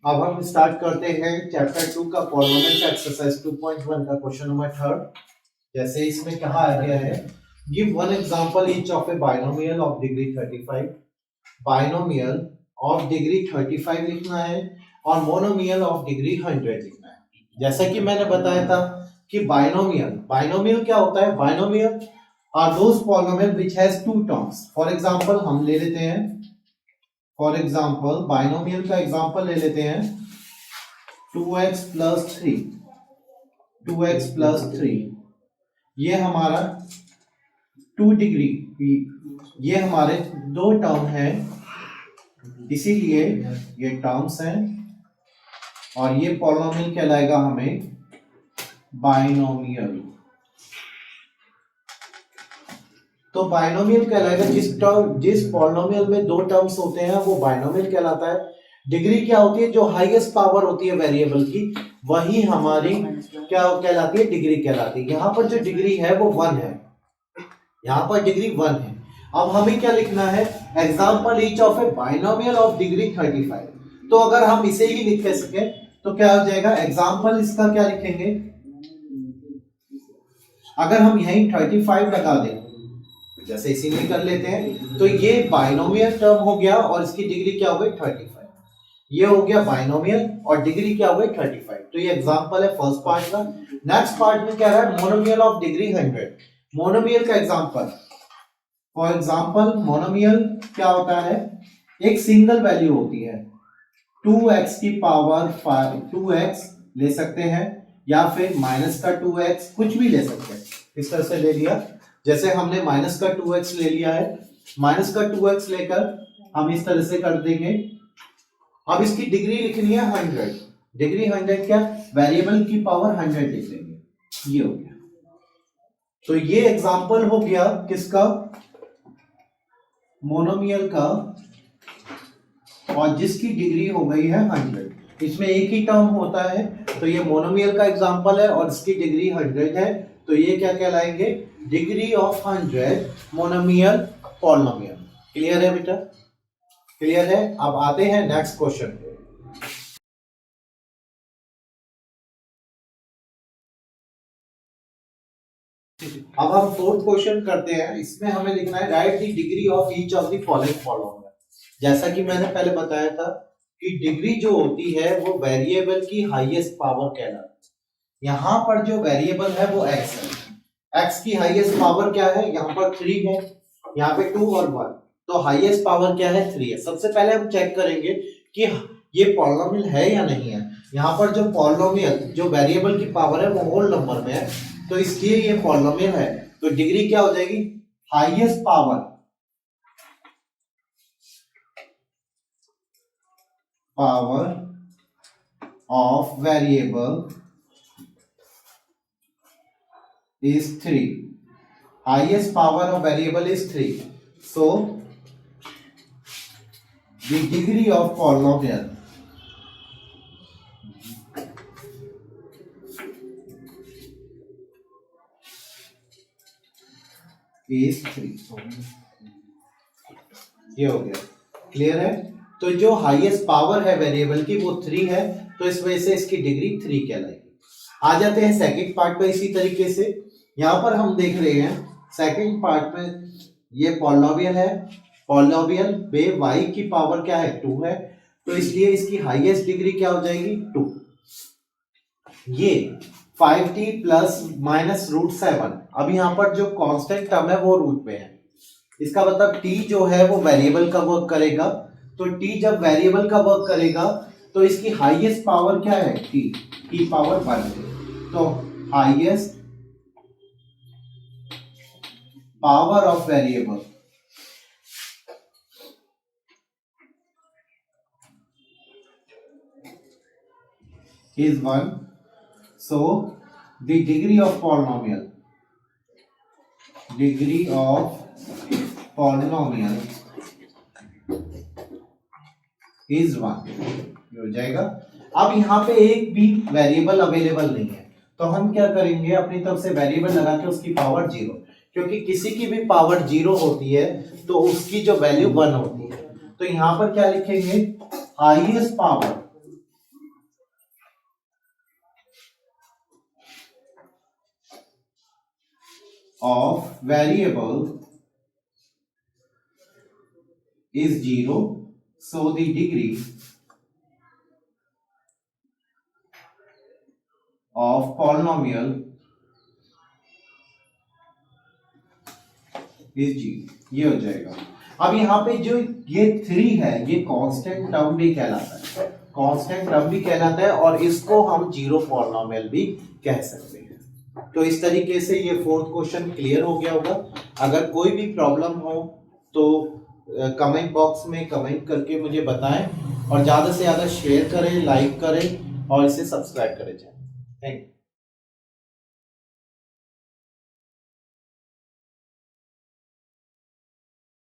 अब हम स्टार्ट करते हैं चैप्टर 2 का पॉलिनोमियल एक्सरसाइज 2.1 का क्वेश्चन नंबर 3। जैसे इसमें कहा गया है, give one example each of A binomial of degree 35। Binomial of degree 35 लिखना है और मोनोमियल ऑफ डिग्री 100 लिखना है। जैसा कि मैंने बताया था कि बाइनोमियल बाइनोमियल क्या होता है, binomial are those polynomial which has two terms. For example हम ले लेते हैं, फॉर एग्जाम्पल बाइनोमियल का एग्जाम्पल ले लेते हैं 2x प्लस 3, 2x प्लस 3 ये हमारा 2 डिग्री, ये हमारे दो टर्म हैं, इसीलिए ये टर्म्स हैं और ये पॉलिनोमियल कहलाएगा हमें बाइनोमियल। तो बाइनोमियल कहलाएगा जिस पॉलिनोमियल में दो टर्म्स होते हैं वो बाइनोमियल कहलाता है। डिग्री क्या होती है, जो हाईएस्ट पावर होती है वेरिएबल की वही हमारी क्या कहलाती है, डिग्री कहलाती है। यहाँ पर जो डिग्री है वो 1 है, यहाँ पर डिग्री 1 है। अब हमें क्या लिखना है, example each of A binomial of degree 35। तो अगर हम इसे ही लिख सके तो क्या हो जाएगा, एग्जाम्पल इसका क्या लिखेंगे, अगर हम यहीं 35 लगा दें, जैसे इसीलिए कर लेते हैं, तो ये बाइनोमियल टर्म हो गया और इसकी डिग्री क्या हो गई 35। ये हो गया बाइनोमियल और डिग्री क्या हो गई 35। तो ये एग्जांपल है फर्स्ट पार्ट का। नेक्स्ट पार्ट में क्या है, मोनोमियल ऑफ डिग्री 100। मोनोमियल का एग्जांपल, फॉर एग्जांपल मोनोमियल क्या होता है, एक सिंगल वैल्यू होती है, 2x की पावर 5, 2x ले सकते हैं या फिर माइनस का 2x, कुछ भी ले सकते हैं। इस तरह से ले लिया, जैसे हमने माइनस का 2x ले लिया है, माइनस का 2x लेकर हम इस तरह से कर देंगे। अब इसकी डिग्री लिखनी है 100, डिग्री 100 क्या, वेरिएबल की पावर 100 लिख लेंगे, ये हो गया। तो ये एग्जांपल हो गया किसका, मोनोमियल का, और जिसकी डिग्री हो गई है 100। इसमें एक ही टर्म होता है, तो ये मोनोमियल का एग्जांपल है और इसकी डिग्री 100 है, तो ये क्या कहलाएंगे, degree of 100 monomial polynomial. Clear है बेटा, क्लियर है। अब आते हैं नेक्स्ट क्वेश्चन पे। अब हम फोर्थ क्वेश्चन करते हैं, इसमें हमें लिखना है right the degree of each of the following polynomial. जैसा कि मैंने पहले बताया था कि डिग्री जो होती है वो वेरिएबल की हाईएस्ट पावर कहलाती है। यहां पर जो वेरिएबल है वो x है, x की हाईएस्ट पावर क्या है, यहाँ पर 3 है, यहाँ पे 2 और 1, तो हाईएस्ट पावर क्या है, 3 है। सबसे पहले हम चेक करेंगे कि ये पॉलिनोमियल है या नहीं है। यहाँ पर जो पॉलिनोमियल, जो वेरिएबल की पावर है वो होल नंबर में है, तो इसलिए ये पॉलिनोमियल है, तो डिग्री क्या हो जाएगी, highest power of variable is 3, highest power of variable is 3, so the degree of polynomial is 3। ये हो गया, क्लियर है। तो जो हाईएस्ट पावर है वेरिएबल की वो 3 है, तो इस वजह से इसकी डिग्री 3 कहलाएगी। आ जाते हैं सेकंड पार्ट पे। इसी तरीके से यहां पर हम देख रहे हैं सेकंड पार्ट में ये पॉलिनोमियल है, पॉलिनोमियल में y की पावर क्या है, 2 है, तो इसलिए इसकी हाईएस्ट डिग्री क्या हो जाएगी, 2। ये 5t प्लस माइनस रूट 7, अब यहाँ पर जो कांस्टेंट टर्म है वो रूट में है, इसका मतलब t जो है वो वेरिएबल का वर्क करेगा, तो t जब वेरिएबल का वर्क करेगा तो इसकी हाईएस्ट पावर क्या है, t की पावर 1, तो highest power of variable is 1, so the degree of polynomial is 1, ये हो जाएगा। अब यहाँ पे एक भी वेरिएबल अवेलेबल नहीं है, तो हम क्या करेंगे, अपनी तरफ से वेरिएबल लगा के उसकी पावर 0, क्योंकि किसी की भी पावर 0 होती है तो उसकी जो वैल्यू 1 होती है। तो यहाँ पर क्या लिखेंगे, highest power of variable is 0, so the degree of polynomial is 0, ये हो जाएगा। अब यहाँ पे जो ये 3 है ये कांस्टेंट टर्म भी कहलाता है, कांस्टेंट टर्म भी कहलाता है, और इसको हम जीरो पॉलिनोमियल भी कह सकते हैं। तो इस तरीके से ये फोर्थ क्वेश्चन क्लियर हो गया होगा। अगर कोई भी प्रॉब्लम हो तो कमेंट बॉक्स में कमेंट करके मुझे बताएं, और ज़्यादा से ज़्यादा शेयर करें, लाइक करें और इसे सब्सक्राइब करें। Thank you.